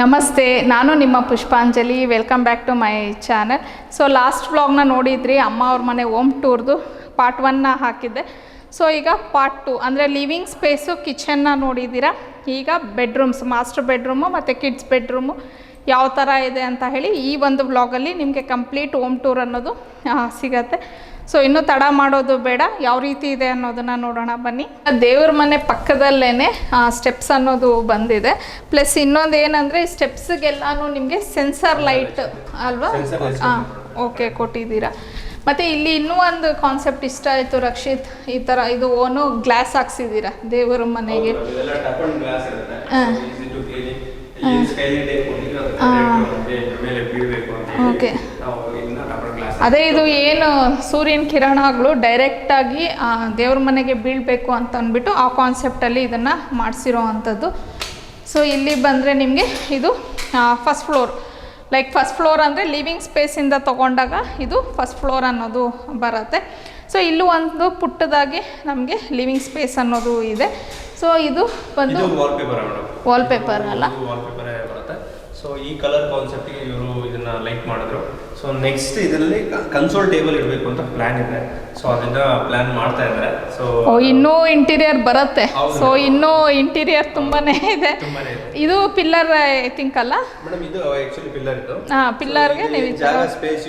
ನಮಸ್ತೆ, ನಾನು ನಿಮ್ಮ Pushpanjali. Welcome back to my channel. So last ವ್ಲಾಗ್ನ ನೋಡಿದ್ರಿ, ಅಮ್ಮ ಅವ್ರ ಮನೆ ಹೋಮ್ ಟೂರ್ದು ಪಾರ್ಟ್ 1ನ ಹಾಕಿದ್ದೆ. ಸೊ ಈಗ ಪಾರ್ಟ್ 2 ಅಂದರೆ ಲಿವಿಂಗ್ ಸ್ಪೇಸು, ಕಿಚನ್ನ ನೋಡಿದ್ದೀರಾ. ಈಗ ಬೆಡ್ರೂಮ್ಸ್, ಮಾಸ್ಟರ್ ಬೆಡ್ರೂಮು ಮತ್ತು ಕಿಡ್ಸ್ ಬೆಡ್ರೂಮು ಯಾವ ಥರ ಇದೆ ಅಂತ ಹೇಳಿ ಈ ಒಂದು ವ್ಲಾಗಲ್ಲಿ ನಿಮಗೆ ಕಂಪ್ಲೀಟ್ ಹೋಮ್ ಟೂರ್ ಅನ್ನೋದು ಸಿಗತ್ತೆ. ಸೊ ಇನ್ನೂ ತಡ ಮಾಡೋದು ಬೇಡ, ಯಾವ ರೀತಿ ಇದೆ ಅನ್ನೋದನ್ನು ನೋಡೋಣ ಬನ್ನಿ. ದೇವ್ರ ಮನೆ ಪಕ್ಕದಲ್ಲೇ ಸ್ಟೆಪ್ಸ್ ಅನ್ನೋದು ಬಂದಿದೆ. ಪ್ಲಸ್ ಇನ್ನೊಂದು ಏನಂದರೆ ಸ್ಟೆಪ್ಸ್ಗೆಲ್ಲಾನು ನಿಮಗೆ ಸೆನ್ಸರ್ ಲೈಟ್ ಅಲ್ವಾ? ಓಕೆ, ಕೊಟ್ಟಿದ್ದೀರಾ. ಮತ್ತು ಇಲ್ಲಿ ಇನ್ನೂ ಒಂದು ಕಾನ್ಸೆಪ್ಟ್ ಇಷ್ಟ ಆಯಿತು ರಕ್ಷಿತ್, ಈ ಥರ ಇದು ಓನು ಗ್ಲಾಸ್ ಹಾಕ್ಸಿದ್ದೀರಾ ದೇವರ ಮನೆಗೆ. ಓಕೆ, ಅದೇ ಇದು ಏನು ಸೂರ್ಯನ ಕಿರಣಗಳು ಡೈರೆಕ್ಟಾಗಿ ದೇವ್ರ ಮನೆಗೆ ಬೀಳಬೇಕು ಅಂತ ಅಂದ್ಬಿಟ್ಟು ಆ ಕಾನ್ಸೆಪ್ಟಲ್ಲಿ ಇದನ್ನು ಮಾಡಿಸಿರೋ ಅಂಥದ್ದು. ಸೊ ಇಲ್ಲಿ ಬಂದರೆ ನಿಮಗೆ ಇದು first floor, like first floor ಅಂದರೆ ಲಿವಿಂಗ್ ಸ್ಪೇಸಿಂದ ತೊಗೊಂಡಾಗ ಇದು ಫಸ್ಟ್ ಫ್ಲೋರ್ ಅನ್ನೋದು ಬರುತ್ತೆ. ಸೊ ಇಲ್ಲೂ ಒಂದು ಪುಟ್ಟದಾಗಿ ನಮಗೆ ಲಿವಿಂಗ್ ಸ್ಪೇಸ್ ಅನ್ನೋದು ಇದೆ. ಸೊ ಇದು ಬಂದು ವಾಲ್ಪೇಪರ್ ಅಲ್ಲ, ಸೊ ಈ ಕಲರ್ ಕಾನ್ಸೆಪ್ಟ್ಗೆ ಇವರು ಇದನ್ನ ಲೈಕ್ ಮಾಡಿದ್ರು. ಸೊ ನೆಕ್ಸ್ಟ್ ಇದರಲ್ಲಿ ಕನ್ಸೋಲ್ ಟೇಬಲ್ ಇಡಬೇಕು ಅಂತ ಪ್ಲಾನ್ ಇದೆ. ಸೊ ಅದನ್ನ ಪ್ಲಾನ್ ಮಾಡ್ತಾ ಇದ್ದಾರೆ. ಸೊ ಇನ್ನೂ ಇಂಟೀರಿಯರ್ ಬರುತ್ತೆ. ಸೊ ಇನ್ನೂ ಇಂಟೀರಿಯರ್ ತುಂಬಾನೇ ಇದೆ. ಇದು ಪಿಲ್ಲರ್ ಐ ಥಿಂಕ್ ಅಲ್ಲ ಮೇಡಮ್, ಇದು ಆಕ್ಚುಲಿ ಪಿಲ್ಲರ್ ಇದು. ಪಿಲ್ಲರ್ಗೆ ನೀವು ಜಾಗ ಸ್ಪೇಸ್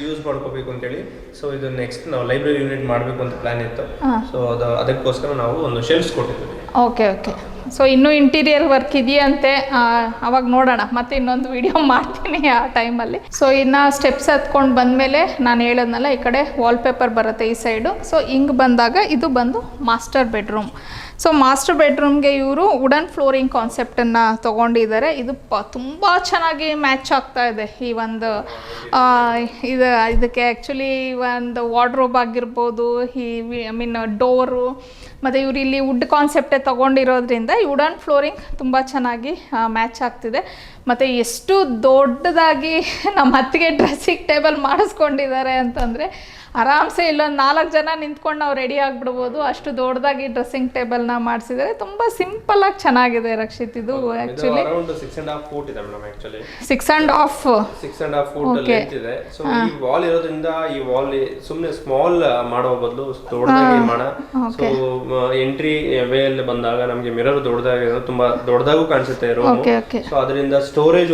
ಯೂಸ್ ಮಾಡ್ಕೋಬೇಕು ಅಂತ ಹೇಳಿ. ಸೊ ಇದು ನೆಕ್ಸ್ಟ್ ನಾವು ಲೈಬ್ರರಿ ಯೂನಿಟ್ ಮಾಡಬೇಕು ಅಂತ ಪ್ಲಾನ್ ಇತ್ತು. ಸೊ ಅದಕ್ಕೋಸ್ಕರ ನಾವು ಒಂದು ಶೆಲ್ಫ್ಸ್ ಕೊಟ್ಟಿದ್ದೀವಿ. Okay okay. ಸೊ ಇನ್ನೂ ಇಂಟೀರಿಯರ್ ವರ್ಕ್ ಇದೆಯಂತೆ, ಅವಾಗ ನೋಡೋಣ. ಮತ್ತೆ ಇನ್ನೊಂದು ವಿಡಿಯೋ ಮಾಡ್ತೀನಿ ಆ ಟೈಮಲ್ಲಿ. ಸೊ ಇನ್ನು ಸ್ಟೆಪ್ಸ್ ಹತ್ಕೊಂಡು ಬಂದಮೇಲೆ ನಾನು ಹೇಳೋದ್ನಲ್ಲ, ಈ ಕಡೆ ವಾಲ್ಪೇಪರ್ ಬರುತ್ತೆ ಈ ಸೈಡು. ಸೊ ಹಿಂಗೆ ಬಂದಾಗ ಇದು ಬಂದು ಮಾಸ್ಟರ್ ಬೆಡ್ರೂಮ್. ಸೊ ಮಾಸ್ಟರ್ ಬೆಡ್ರೂಮ್ಗೆ ಇವರು ವುಡನ್ ಫ್ಲೋರಿಂಗ್ ಕಾನ್ಸೆಪ್ಟನ್ನು ತೊಗೊಂಡಿದ್ದಾರೆ. ಇದು ತುಂಬ ಚೆನ್ನಾಗಿ ಮ್ಯಾಚ್ ಆಗ್ತಾ ಇದೆ ಈ ಒಂದು ಇದಕ್ಕೆ. ಆ್ಯಕ್ಚುಲಿ ಒಂದು ವಾರ್ಡ್ರೋಬ್ ಆಗಿರ್ಬೋದು, ಐ ಮೀನ್ ಡೋರು, ಮತ್ತು ಇವರು ಇಲ್ಲಿ ವುಡ್ ಕಾನ್ಸೆಪ್ಟೇ ತೊಗೊಂಡಿರೋದ್ರಿಂದ ಈ ವುಡನ್ ಫ್ಲೋರಿಂಗ್ ತುಂಬ ಚೆನ್ನಾಗಿ ಮ್ಯಾಚ್ ಆಗ್ತಿದೆ. ಮತ್ತು ಎಷ್ಟು ದೊಡ್ಡದಾಗಿ ನಮ್ಮ ಅತ್ತಿಗೆ ಡ್ರೆಸ್ಸಿಂಗ್ ಟೇಬಲ್ ಮಾಡಿಸ್ಕೊಂಡಿದ್ದಾರೆ ಅಂತಂದರೆ ಆರಾಮ್ಸೆ ಇಲ್ಲೊಂದು 4 ಜನ ನಿಂತ್ಕೊಂಡು ನಾವು ರೆಡಿ ಆಗಿಬಿಡ್ಬೋದು, ಅಷ್ಟು ದೊಡ್ಡದಾಗಿ ಡ್ರೆಸ್ಸಿಂಗ್ ಟೇಬಲ್ನ ಮಾಡಿಸಿದ್ದಾರೆ. ತುಂಬ ಸಿಂಪಲ್ಲಾಗಿ ಚೆನ್ನಾಗಿದೆ ರಕ್ಷಿತ್. ಇದು ಆ್ಯಕ್ಚುಲಿ 6.5 ಫೂಟ್ ಇದೆ ಮೇಡಮ್. ಆ್ಯಕ್ಚುಲಿ 6.5 ಫೂಟ್ ಲೆಂತ್ ಇದೆ. ಸೊ ಈ ವಾಲ್ ಇರೋದ್ರಿಂದ ಈ ವಾಲ್ ಸುಮ್ಮನೆ ಸ್ಮಾಲ್ ಮಾಡೋ ಬದಲು ದೊಡ್ಡದಾಗಿ ಮಾಡೋಣ. ಸೊ ಎಂಟ್ರಿ ವೇ ಅಲ್ಲಿ ಬಂದಾಗ ನಮಗೆ ಮಿರರ್ ದೊಡ್ಡದಾಗಿ ತುಂಬಾ ದೊಡ್ಡದಾಗೂ ಕಾಣಿಸುತ್ತೆ ರೂಮ್. ಸೊ ಅದರಿಂದ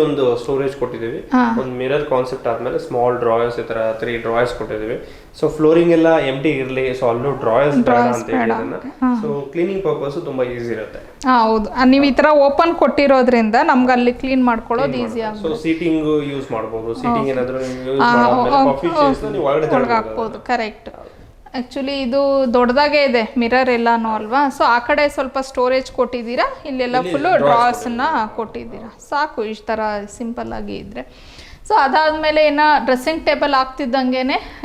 ಒಂದು ಸ್ಟೋರೇಜ್ ಕೊಟ್ಟಿದ್ದೀವಿ. ಒಂದು ಮಿರರ್ ಕಾನ್ಸೆಪ್ಟ್ ಆದ್ಮೇಲೆ ಸ್ಮಾಲ್ ಡ್ರಾಯರ್ಸ್, ಈ ತರ 3 ಡ್ರಾಯರ್ಸ್ ಕೊಟ್ಟಿದ್ದೀವಿ. ಸೊ ಫ್ಲೋರಿಂಗ್ ಎಲ್ಲ ಎಂಟಿ ಇರಲಿ, ಸೊ ಅಲ್ಲೂ ಡ್ರಾಯರ್ಸ್ ಬೇಡ ಅಂತ ಹೇಳಿದನ್ನ. ಸೊ ಕ್ಲೀನಿಂಗ್ ಪರ್ಪಸ್ ತುಂಬಾ ಈಸಿ ಇರುತ್ತೆ. ಹೌದು, ನೀವು ಈ ತರ ಓಪನ್ ಕೊಟ್ಟಿರೋದ್ರಿಂದ ನಮ್ಗೆ ಅಲ್ಲಿ ಕ್ಲೀನ್ ಮಾಡ್ಕೊಳ್ಳೋದು ಈಸಿ ಆಗುತ್ತೆ. ಸೊ ಸೀಟಿಂಗ್ ಯೂಸ್ ಮಾಡಬಹುದು. ಸೀಟಿಂಗ್ ಏನಾದರೂ ಯೂಸ್ ಮಾಡಾದ್ಮೇಲೆ ಕಾಫಿ ಚೇರ್ಸ್ ನೀವು ಒಳಗಡೆ ಹಾಕಬಹುದು. ಕರೆಕ್ಟ್. ಆ್ಯಕ್ಚುಲಿ ಇದು ದೊಡ್ಡದಾಗೇ ಇದೆ ಮಿರರ್ ಎಲ್ಲಾನು ಅಲ್ವಾ? ಸೊ ಆ ಕಡೆ ಸ್ವಲ್ಪ ಸ್ಟೋರೇಜ್ ಕೊಟ್ಟಿದ್ದೀರಾ, ಇಲ್ಲೆಲ್ಲ ಫುಲ್ಲು ಡ್ರಾರ್ಸನ್ನ ಕೊಟ್ಟಿದ್ದೀರಾ. ಸಾಕು ಇಷ್ಟು ಥರ ಸಿಂಪಲ್ ಆಗಿ ಇದ್ದರೆ. ಸೊ ಅದಾದಮೇಲೆ ಏನೋ ಡ್ರೆಸ್ಸಿಂಗ್ ಟೇಬಲ್ ಆಗ್ತಿದ್ದಂಗೆ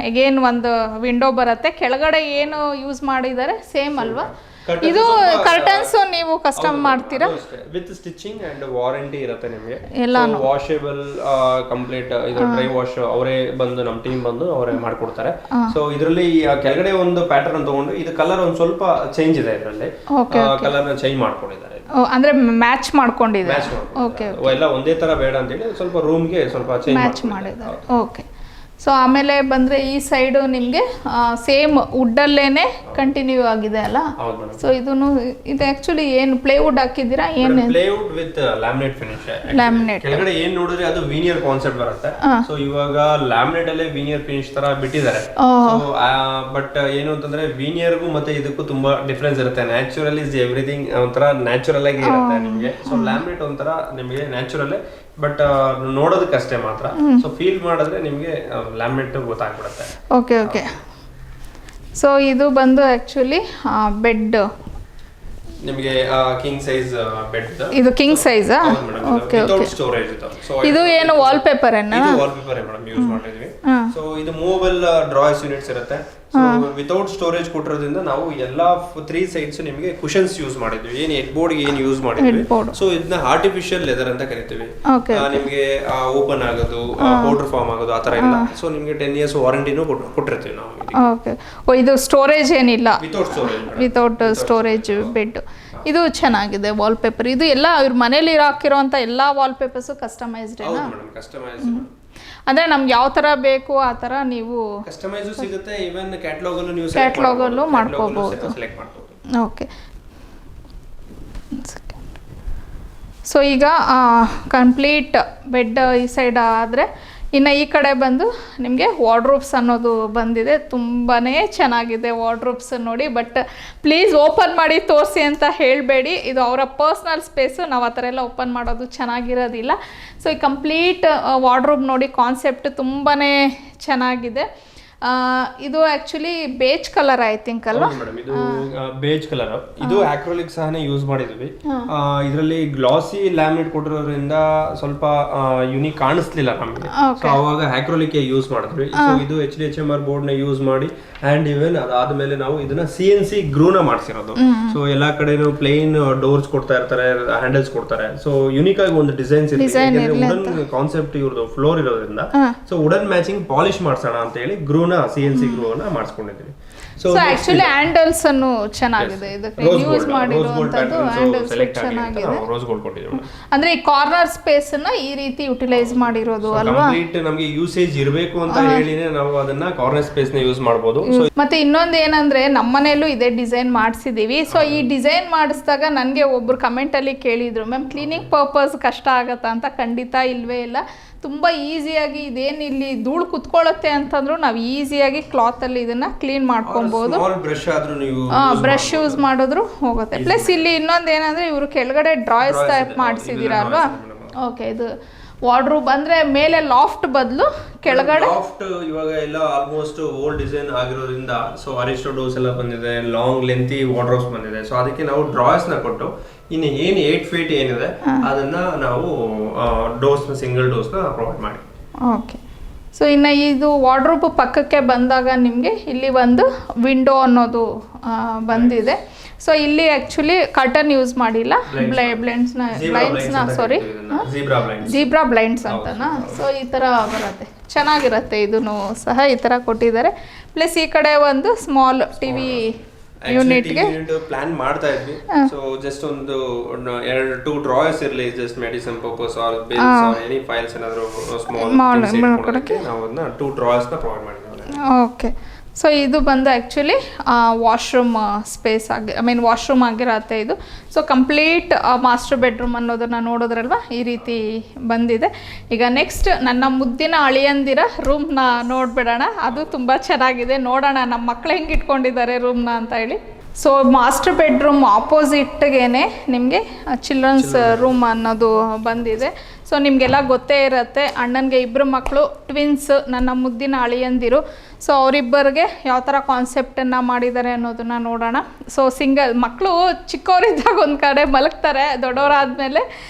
ಅಗೇನ್ ಒಂದು ವಿಂಡೋ ಬರುತ್ತೆ. ಕೆಳಗಡೆ ಏನು ಯೂಸ್ ಮಾಡಿದ್ದಾರೆ ಸೇಮ್ ಅಲ್ವಾ? ಇದು ಕರ್ಟನ್ಸ್ ನೀವು ಕಸ್ಟಮ್ ಮಾಡ್ತೀರಾ? ವಿತ್ ಸ್ಟಿಚಿಂಗ್ ಅಂಡ್ ವಾರಂಟಿ ಇರುತ್ತೆ ನಿಮಗೆ. ಎಲ್ಲಾನು ವಾಷೇಬಲ್ ಕಂಪ್ಲೀಟ್. ಇದು ಡ್ರೈ ವಾಶ್ ಅವರೇ ಬಂದು ನಮ್ಮ ಟೀಮ್ ಬಂದು ಅವರೇ ಮಾಡ್ಕೊಡ್ತಾರೆ. ಸೊ ಇದರಲ್ಲಿ ಕೆಳಗಡೆ ಒಂದು ಪ್ಯಾಟರ್ನ್ ತಗೊಂಡು ಇದು ಕಲರ್ ಒಂದು ಸ್ವಲ್ಪ ಚೇಂಜ್ ಇದೆ. ಇದರಲ್ಲಿ ಕಲರ್ ಚೇಂಜ್ ಮಾಡ್ಕೊಂಡಿದ್ದಾರೆ, ಅಂದ್ರೆ ಮ್ಯಾಚ್ ಮಾಡ್ಕೊಂಡಿದ್ದಾರೆ. ಓಕೆ, ಎಲ್ಲ ಒಂದೇ ತರ ಬೇಡ ಅಂತ ಹೇಳಿ ಸ್ವಲ್ಪ ರೂಮ್ಗೆ ಸ್ವಲ್ಪ ಚೇಂಜ್ ಮ್ಯಾಚ್ ಮಾಡಿದ್ದಾರೆ. ಓಕೆ. ಸೊ ಆಮೇಲೆ ಬಂದರೆ ಈ ಸೈಡು ನಿಮಗೆ ಸೇಮ್ ವುಡ್ಡಲ್ಲೇ ಕಂಟಿನ್ಯೂ ಆಗಿದೆ ಅಲ್ಲ? ಸೊ ಇದನ್ನು ಇದು ಆ್ಯಕ್ಚುಲಿ ಏನು ಪ್ಲೇವುಡ್ ಹಾಕಿದ್ದೀರಾ? ಏನು plywood with laminate finish. Laminate ಕೆಳಗಡೆ ಏನು ನೋಡಿದ್ರೆ ಅದು ವೀನಿಯರ್ ಕಾನ್ಸೆಪ್ಟ್ ಬರುತ್ತೆ. ಸೊ ಇವಾಗ ಲ್ಯಾಮಿನೇಟ್ ಅಲ್ಲೇ ವೀನಿಯರ್ ಫಿನಿಶ್ ತರ ಬಿಟ್ಟಿದ್ದಾರೆ. ಬಟ್ ಏನು ಅಂತಂದ್ರೆ ವೀನಿಯರ್ಗೂ ಮತ್ತೆ ಇದಕ್ಕೂ ತುಂಬಾ ಡಿಫ್ರೆನ್ಸ್ ಇರುತ್ತೆ. ನ್ಯಾಚುರಲ್ ಇಸ್ ಎವ್ರಿಥಿಂಗ್ ಒಂಥರ ನ್ಯಾಚುರಲ್ ಆಗಿ ಇರುತ್ತೆ ನಿಮಗೆ. ಸೊ ಲ್ಯಾಮಿನೇಟ್ ಒಂಥರ ನಿಮಗೆ ನ್ಯಾಚುರಲ್, ಬಟ್ ನೋಡೋದಕ್ಕಷ್ಟೇ ಮಾತ್ರ. ಸೊ ಫೀಲ್ ಮಾಡಿದ್ರೆ ನಿಮಗೆ ಲ್ಯಾಮಿನೇಟ್ ಗೊತ್ತಾಗ್ಬಿಡುತ್ತೆ. Okay okay. ಸೊ ಇದು ಬಂದು ಆ್ಯಕ್ಚುಲಿ ಬೆಡ್ ನಿಮಗೆ ಕಿಂಗ್ ಸೈಜ್ ಬೆಡ್. ಇದು ಕಿಂಗ್ ಸೈಜಾ? Okay okay. ಸ್ಟೋರೇಜ್ ಇದು ಏನು ವಾಲ್ಪೇಪರ್ ಅನ್ನ? ಇದು ವಾಲ್ಪೇಪರ್ ಮೇಡಮ್ ಯೂಸ್ ಮಾಡಿದ್ವಿ. ಸೊ ಇದು ಮೂವಬಲ್ ಡ್ರಾಯರ್ಸ್ ಯೂನಿಟ್ಸ್ ಇರುತ್ತೆ. ಸೊ ವಿತೌಟ್ ಸ್ಟೋರೇಜ್ ಕೊಟ್ಟಿರೋದ್ರಿಂದ ನಾವು ಎಲ್ಲಾ 3 ಸೈಡ್ಸ್ ನಿಮಗೆ ಕುಶನ್ಸ್ ಯೂಸ್ ಮಾಡಿದ್ವಿ. ಏನು ಹೆಡ್ ಬೋರ್ಡ್ ಏನು ಯೂಸ್ ಮಾಡಿದ್ವಿ. ಸೊ ಇದನ್ನ ಆರ್ಟಿಫಿಷಿಯಲ್ ಲೆದರ್ ಅಂತ ಕರಿತೀವಿ. ನಿಮಗೆ ಓಪನ್ ಆಗೋದು, ಪೌಡರ್ ಫಾರ್ಮ್ ಆಗೋದು ಆ ತರ ಇಲ್ಲ. ಸೊ ನಿಮಗೆ 10 years ವಾರಂಟಿನೂ ಕೊಟ್ಟಿರ್ತೀವಿ ನಾವು. ಓಕೆ. ಇದು ಸ್ಟೋರೇಜ್ ಏನಿಲ್ಲ, without storage without storage bed. ಇದು ಚೆನ್ನಾಗಿದೆ ವಾಲ್ಪೇಪರ್. ಇದು ಎಲ್ಲ ಇವ್ರ ಮನೇಲಿ ಹಾಕಿರೋಂಥ ಎಲ್ಲ ವಾಲ್ಪೇಪರ್ಸು ಕಸ್ಟಮೈಸ್ಡ್ ಕಸ್ಟಮೈಸ್ ಅಂದರೆ ನಮ್ಗೆ ಯಾವ ಥರ ಬೇಕು ಆ ಥರ ನೀವು ಕಸ್ಟಮೈಸು ಸಿಗುತ್ತೆ. ಈವನ್ ಕ್ಯಾಟಲಾಗಲ್ಲೂ ನೀವು ಕ್ಯಾಟ್ಲಾಗಲ್ಲೂ ಮಾಡ್ಕೋಬೋದು. ಸೆಲೆಕ್ಟ್ ಮಾಡ್ಬೋದು. ಓಕೆ. ಸೊ ಈಗ ಕಂಪ್ಲೀಟ್ ಬೆಡ್ ಈ ಸೈಡ್ ಆದರೆ ಇನ್ನು ಈ ಕಡೆ ಬಂದು ನಿಮಗೆ ವಾರ್ಡ್ರೋಬ್ಸ್ ಅನ್ನೋದು ಬಂದಿದೆ. ತುಂಬಾ ಚೆನ್ನಾಗಿದೆ ವಾರ್ಡ್ರೋಬ್ಸ್ ನೋಡಿ. ಬಟ್ ಪ್ಲೀಸ್ ಓಪನ್ ಮಾಡಿ ತೋರಿಸಿ ಅಂತ ಹೇಳಬೇಡಿ, ಇದು ಅವರ ಪರ್ಸ್ನಲ್ ಸ್ಪೇಸು. ನಾವು ಆ ಥರ ಎಲ್ಲ ಓಪನ್ ಮಾಡೋದು ಚೆನ್ನಾಗಿರೋದಿಲ್ಲ. ಸೊ ಈ ಕಂಪ್ಲೀಟ್ ವಾರ್ಡ್ರೋಬ್ ನೋಡಿ, ಕಾನ್ಸೆಪ್ಟ್ ತುಂಬಾ ಚೆನ್ನಾಗಿದೆ. ಇದು actually beige colour I think ಅಲ್ವಾ ಮೇಡಮ್? ಇದು ಬೇಜ್ ಕಲರ್. ಇದು ಆಕ್ರಿಲಿಕ್ ಸಹನೇ ಯೂಸ್ ಮಾಡಿದ್ವಿ. ಇದರಲ್ಲಿ ಗ್ಲಾಸಿ ಲ್ಯಾಮಿನೇಟ್ ಕೊಟ್ಟಿರೋದ್ರಿಂದ ಸ್ವಲ್ಪ ಯುನಿಕ್ ಕಾಣಿಸ್ಲಿಲ್ಲ ನಮಗೆ. ಸೊ ಅವಾಗ ಆಕ್ರಿಲಿಕ್ ಯೂಸ್ ಮಾಡಿದ್ವಿ. ಸೊ ಇದು HDHMR ಬೋರ್ಡ್ ನ ಯೂಸ್ ಮಾಡಿ ಅಂಡ್ ಇವನ್ ಅದಾದ್ಮೇಲೆ ನಾವು ಇದನ್ನ CNC ಗ್ರೂನ ಮಾಡಿಸಿರೋದು. ಸೊ ಎಲ್ಲಾ ಕಡೆನೂ ಪ್ಲೇನ್ ಡೋರ್ಸ್ ಕೊಡ್ತಾ ಇರ್ತಾರೆ, ಹ್ಯಾಂಡಲ್ಸ್ ಕೊಡ್ತಾರೆ. ಸೊ ಯುನಿಕ್ ಆಗಿ ಒಂದು ಡಿಸೈನ್ಸ್ ಇರುತ್ತೆ. ವುಡನ್ ಕಾನ್ಸೆಪ್ಟ್ ಇವ್ರದ್ದು ಫ್ಲೋರ್ ಇರೋದ್ರಿಂದ ಸೊ ವುಡನ್ ಮ್ಯಾಚಿಂಗ್ ಪಾಲಿಶ್ ಮಾಡ್ಸೋಣ ಅಂತ ಹೇಳಿ ಗ್ರೂನ CNC ಗ್ರೂನ ಮಾಡಿಸ್ಕೊಂಡಿದ್ದೀವಿ. ಸೊ ಆಕ್ಚುಲಿ ಹ್ಯಾಂಡಲ್ಸ್ ಅನ್ನು ಚೆನ್ನಾಗಿದೆ. ಇದಕ್ಕೆ ಯೂಸ್ ಮಾಡಿರುವಂತದ್ದು ಹ್ಯಾಂಡಲ್ಸ್ ಚೆನ್ನಾಗಿದೆ. ರೋಸ್ ಗೋಲ್ಡ್ ಕೊಟ್ಟಿದ್ದೀವಿ. ಅಂದ್ರೆ ಈ ಕಾರ್ನರ್ ಸ್ಪೇಸ್ ಅನ್ನ ಈ ರೀತಿ ಯುಟಿಲೈಸ್ ಮಾಡಿರೋದು ಅಲ್ವಾ? ಕಂಪ್ಲೀಟ್ ನಮಗೆ ಯೂಸೇಜ್ ಇರಬೇಕು ಅಂತ ಹೇಳಿನೇ ನಾವು ಅದನ್ನ ಕಾರ್ನರ್ ಸ್ಪೇಸ್ ನ ಯೂಸ್ ಮಾಡಬಹುದು. ಮತ್ತೆ ಇನ್ನೊಂದು ಏನಂದ್ರೆ ನಮ್ಮನೇಲೂ ಇದೇ ಡಿಸೈನ್ ಮಾಡಿಸಿದೀವಿ. ಸೊ ಈ ಡಿಸೈನ್ ಮಾಡಿಸಿದಾಗ ನನಗೆ ಒಬ್ರು ಕಮೆಂಟ್ ಅಲ್ಲಿ ಕೇಳಿದ್ರು, ಮ್ಯಾಮ್ ಕ್ಲೀನಿಂಗ್ ಪರ್ಪಸ್ ಕಷ್ಟ ಆಗತ್ತಾ ಅಂತ. ಖಂಡಿತ ಇಲ್ವೇ ಇಲ್ಲ, ತುಂಬ ಈಸಿಯಾಗಿ. ಇದೇನು ಇಲ್ಲಿ ಧೂಳು ಕುತ್ಕೊಳ್ಳುತ್ತೆ ಅಂತಂದ್ರೂ ನಾವು ಈಸಿಯಾಗಿ ಕ್ಲಾತಲ್ಲಿ ಇದನ್ನು ಕ್ಲೀನ್ ಮಾಡ್ಕೊಬೋದು. ಬ್ರಷ್ ಯೂಸ್ ಮಾಡಿದ್ರು ಹೋಗುತ್ತೆ. ಪ್ಲಸ್ ಇಲ್ಲಿ ಇನ್ನೊಂದು ಏನಂದರೆ ಇವರು ಕೆಳಗಡೆ ಡ್ರಾಯ್ಸ್ ಟೈಪ್ ಮಾಡಿಸಿದ್ದೀರಾ ಅಲ್ವಾ? ಓಕೆ. ಇದು ವಾರ್ಡ್ರೂಬ್ ಅಂದರೆ ಮೇಲೆ ಲಾಫ್ಟ್ ಬದಲು ಕೆಳಗಡೆ ಲಾಫ್ಟ್. ಇವಾಗ ಎಲ್ಲ ಆಲ್ಮೋಸ್ಟ್ ಓಲ್ಡ್ ಡಿಸೈನ್ ಆಗಿರೋದ್ರಿಂದ ಸೊ ಅರಿಸ್ಟೋ ಡೋರ್ಸ್ ಎಲ್ಲ ಬಂದಿದೆ, ಲಾಂಗ್ ಲೆಂತಿ ವಾರ್ಡ್ರೋಬ್ಸ್ ಬಂದಿದೆ. ಸೊ ಅದಕ್ಕೆ ನಾವು ಡ್ರಾಯ್ಸ್ ನ ಕೊಟ್ಟು ಇನ್ನು ಏನು 8 ಫೀಟ್ ಏನಿದೆ ಅದನ್ನ ನಾವು ಡೋರ್ಸ್ ಸಿಂಗಲ್ ಡೋರ್ಸ್ ನ ಪ್ರೊವೈಡ್ ಮಾಡಿ. ಓಕೆ. ಸೊ ಇನ್ನು ಇದು ವಾರ್ಡ್ರೋಬ್ ಪಕ್ಕಕ್ಕೆ ಬಂದಾಗ ನಿಮಗೆ ಇಲ್ಲಿ ಒಂದು ವಿಂಡೋ ಅನ್ನೋದು ಬಂದಿದೆ. ಸೊ ಇಲ್ಲಿ ಆ್ಯಕ್ಚುಲಿ ಕರ್ಟನ್ ಯೂಸ್ ಮಾಡಿಲ್ಲ, ಬ್ಲೈಂಡ್ಸ್ನ ಸಾರಿ ಜೀಬ್ರಾ ಬ್ಲೈಂಡ್ಸ್ ಅಂತನಾ. ಸೊ ಈ ಥರ ಬರುತ್ತೆ, ಚೆನ್ನಾಗಿರುತ್ತೆ. ಇದೂ ಸಹ ಈ ಥರ ಕೊಟ್ಟಿದ್ದಾರೆ. ಪ್ಲಸ್ ಈ ಕಡೆ ಒಂದು ಸ್ಮಾಲ್ ಟಿವಿ ಯೂನಿಟ್ಗೆ ಪ್ಲಾನ್ ಮಾಡ್ತಾ ಇದ್ವಿ. ಸೊ ಜಸ್ಟ್ ಒಂದು 2 ಡ್ರಾಯರ್ಸ್ ಇರಲಿ, just medicine purpose or bills or any files ಏನಾದರೂ ಸ್ಮಾಲ್ ಮಾಡ್ಕೊಡಕ್ಕೆ ನಾವು ಅದನ್ನ 2 ಡ್ರಾಯರ್ಸ್ ನ ಪ್ರೊವೈಡ್ ಮಾಡಿದ್ದೀವಿ. ಓಕೆ. ಸೊ ಇದು ಬಂದು ಆ್ಯಕ್ಚುಲಿ ವಾಶ್ರೂಮ್ ಸ್ಪೇಸ್ ವಾಶ್ರೂಮ್ ಆಗಿರತ್ತೆ ಇದು. ಸೊ ಕಂಪ್ಲೀಟ್ ಮಾಸ್ಟರ್ ಬೆಡ್ರೂಮ್ ಅನ್ನೋದನ್ನು ನೋಡಿದ್ರಲ್ವ, ಈ ರೀತಿ ಬಂದಿದೆ. ಈಗ ನೆಕ್ಸ್ಟ್ ನನ್ನ ಮುದ್ದಿನ ಅಳಿಯಂದಿರ ರೂಮ್ನ ನೋಡ್ಬಿಡೋಣ. ಅದು ತುಂಬ ಚೆನ್ನಾಗಿದೆ. ನೋಡೋಣ ನಮ್ಮ ಮಕ್ಳು ಹೆಂಗೆ ಇಟ್ಕೊಂಡಿದ್ದಾರೆ ರೂಮ್ನ ಅಂತ ಹೇಳಿ. ಸೊ ಮಾಸ್ಟರ್ ಬೆಡ್ರೂಮ್ ಆಪೋಸಿಟ್ಗೇನೆ ನಿಮಗೆ ಚಿಲ್ಡ್ರನ್ಸ್ ರೂಮ್ ಅನ್ನೋದು ಬಂದಿದೆ. ಸೊ ನಿಮಗೆಲ್ಲ ಗೊತ್ತೇ ಇರುತ್ತೆ, ಅಣ್ಣನಿಗೆ 2 ಮಕ್ಕಳು, ಟ್ವಿನ್ಸ್, ನನ್ನ ಮುದ್ದಿನ ಅಳಿಯಂದಿರು. ಸೊ ಅವರಿಬ್ಬರಿಗೆ ಯಾವ ಥರ ಕಾನ್ಸೆಪ್ಟನ್ನು ಮಾಡಿದ್ದಾರೆ ಅನ್ನೋದನ್ನು ನೋಡೋಣ. ಸೊ ಸಿಂಗಲ್ ಮಕ್ಕಳು ಚಿಕ್ಕವರಿದ್ದಾಗ ಒಂದು ಕಡೆ ಮಲಗ್ತಾರೆ, ದೊಡ್ಡವರಾದಮೇಲೆ